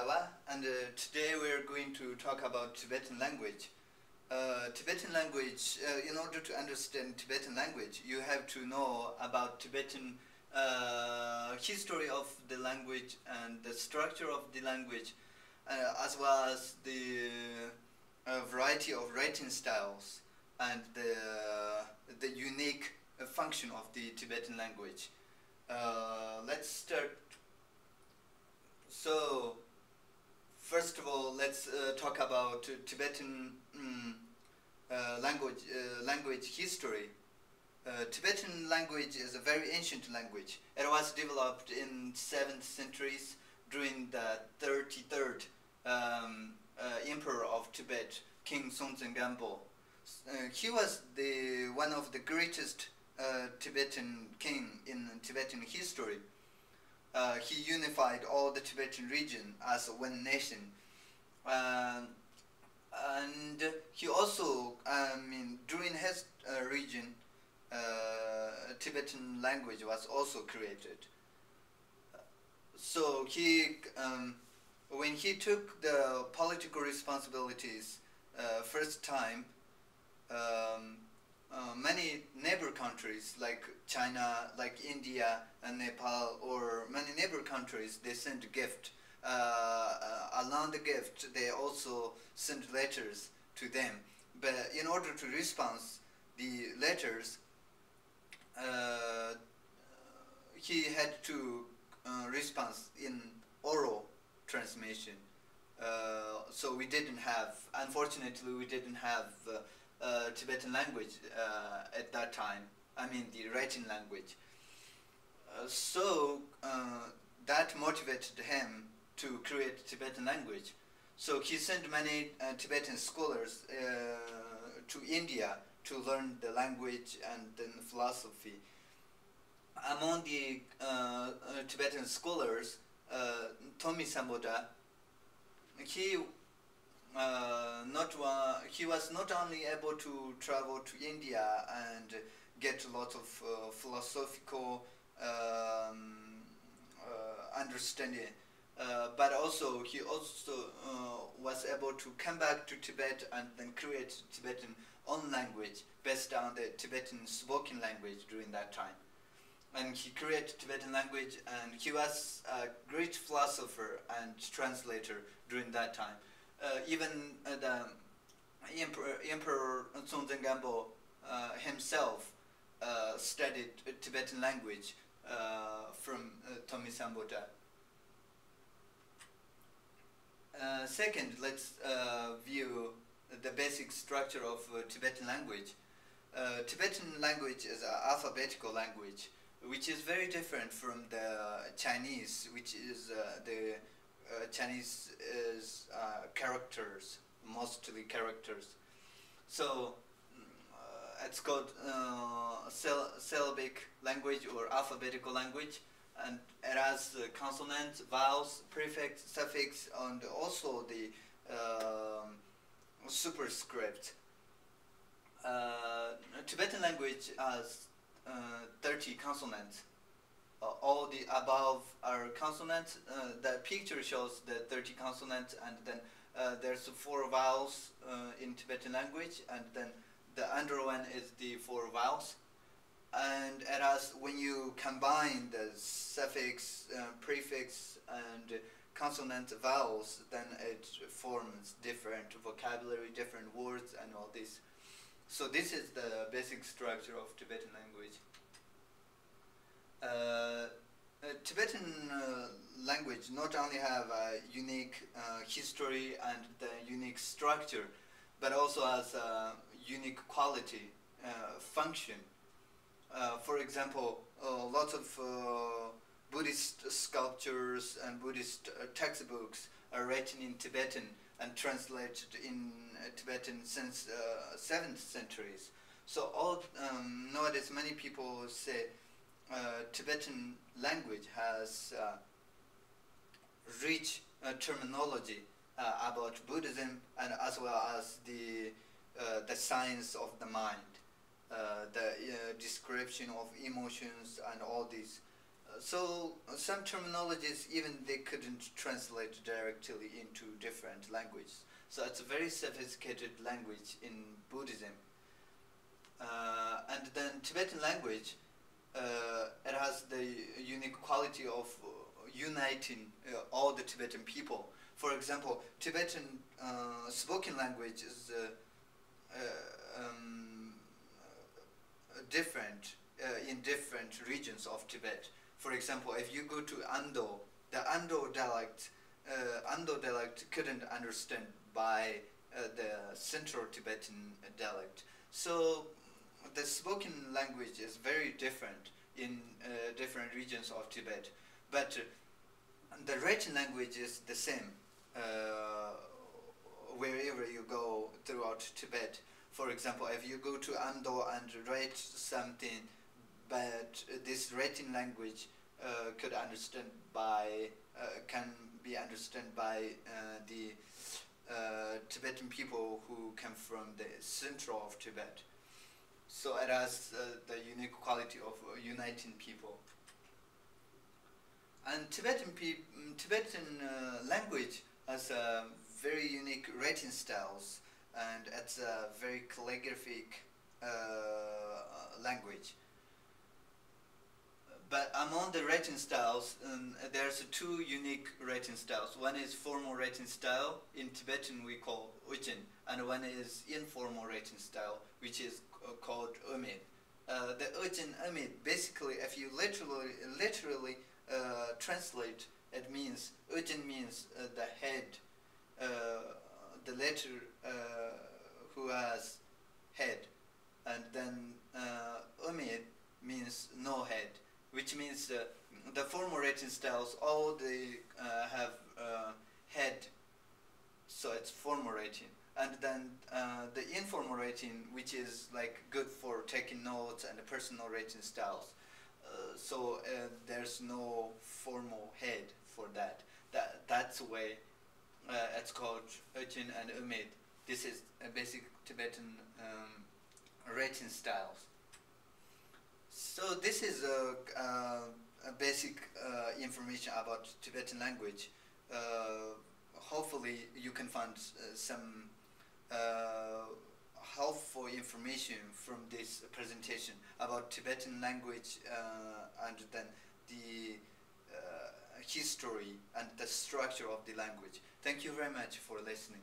Taiwan, and today we're going to talk about Tibetan language. Tibetan language, in order to understand Tibetan language, you have to know about Tibetan history of the language and the structure of the language, as well as the variety of writing styles and the unique function of the Tibetan language. Let's start. So, first of all, let's talk about Tibetan language history. Tibetan language is a very ancient language. It was developed in 7th centuries during the 33rd Emperor of Tibet, King Songtsen Gampo. He was one of the greatest Tibetan king in Tibetan history. He unified all the Tibetan region as one nation, and he also, during his region, Tibetan language was also created. So when he took the political responsibilities first time, many neighbor countries like China, like India and Nepal, or many neighbor countries, they sent gift. Along the gift, they also sent letters to them. But in order to respond the letters, he had to respond in oral transmission. So we didn't have, unfortunately, we didn't have Tibetan language at that time. The writing language. So that motivated him to create Tibetan language. So he sent many Tibetan scholars to India to learn the language and then philosophy. Among the Tibetan scholars, Tomi Samboda, he was not only able to travel to India and get a lot of philosophical understanding, but also he was able to come back to Tibet and then create Tibetan own language based on the Tibetan spoken language during that time. And he created Tibetan language, and he was a great philosopher and translator during that time. Even the Emperor Songtsen Gampo himself studied Tibetan language from Tomi Samboda. Second, let's view the basic structure of Tibetan language. Tibetan language is an alphabetical language, which is very different from the Chinese, which is the Chinese is characters, mostly characters. So it's called syllabic language or alphabetical language, and it has consonants, vowels, prefix, suffix, and also the superscript. Tibetan language has 30 consonants. All the above are consonants. The picture shows the 30 consonants, and then there's 4 vowels in Tibetan language, and then the under one is the 4 vowels. And when you combine the suffix, prefix, and consonant vowels, then it forms different vocabulary, different words, and all this. So this is the basic structure of Tibetan language. Tibetan language not only have a unique history and the unique structure, but also has a unique quality, function. For example, lots of Buddhist sculptures and Buddhist textbooks are written in Tibetan and translated in Tibetan since 7th centuries. So nowadays many people say Tibetan language has rich terminology about Buddhism, and as well as the science of the mind, the description of emotions and all these. So some terminologies even they couldn't translate directly into different languages. So it's a very sophisticated language in Buddhism. And then Tibetan language, it has the unique quality of uniting all the Tibetan people. For example, Tibetan spoken language is different in different regions of Tibet. For example, if you go to Ando, the Ando dialect couldn't understand by the Central Tibetan dialect. So the spoken language is very different in different regions of Tibet, but the written language is the same wherever you go throughout Tibet. For example, if you go to Ando and write something, but this written language could understand by can be understood by the Tibetan people who come from the central of Tibet. So it has the unique quality of uniting people. And Tibetan language has a very unique writing styles, and it's a very calligraphic language. But among the writing styles, there's two unique writing styles. One is formal writing style. In Tibetan we call ujin, and one is informal writing style, which is called umid. The ujin umid, basically, if you literally translate, it means ujin means the head, the letter who has head, and then umid means no head, which means the formal writing styles all they have head, so it's formal writing. And then the informal writing, which is like good for taking notes, and the personal writing styles. So there's no formal head for that. That's the way it's called ujin and umid. This is a basic Tibetan writing styles. So this is a basic information about Tibetan language. Hopefully you can find some helpful information from this presentation about Tibetan language and then the history and the structure of the language. Thank you very much for listening.